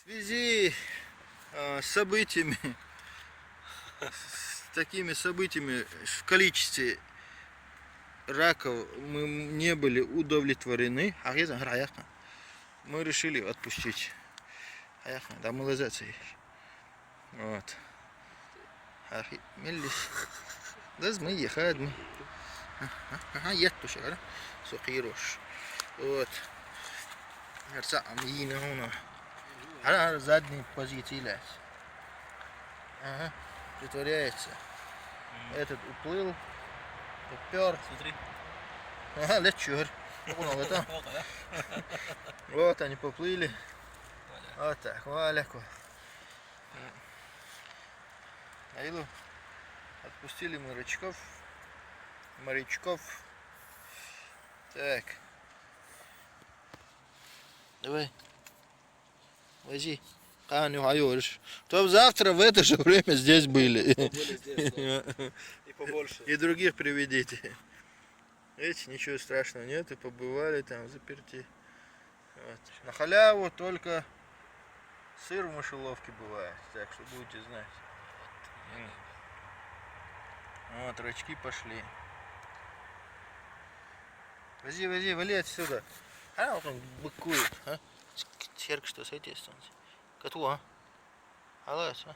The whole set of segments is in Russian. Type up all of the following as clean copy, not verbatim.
связи с событиями, с такими событиями в количестве раков мы не были удовлетворены. Мы решили отпустить. Да, молодцы. Вот. Лازم هي خادمة. يتوش على سقيروش. Вот. Мерца амина هنا. على задней позиции лез. Ага. Притворяется. Этот уплыл. Упер. Смотри. Ага, лечур. Вот они поплыли. Вот так, валяку. Аилу. Отпустили морячков. Так. Давай. Вози. То завтра в это же время здесь были. Здесь, да. И побольше. И других приведите. Видите, ничего страшного нет. И побывали там заперти. Вот. На халяву только сыр в мышеловке бывает. Так что будете знать. Вот, рачки пошли. Вози, вали отсюда. Вот он быкует, а? Черк, что с этой стороны? Коту, а? Алас, а?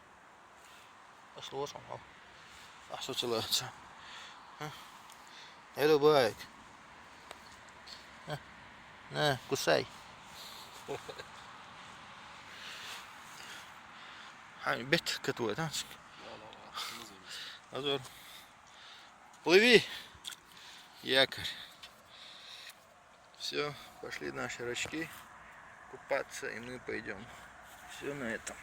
Послушал, а? Что целуется? Это байк. На, кусай. Бет коту, это? Азор. Плыви, якорь. Все, пошли наши рачки купаться, и мы пойдем. Все на этом.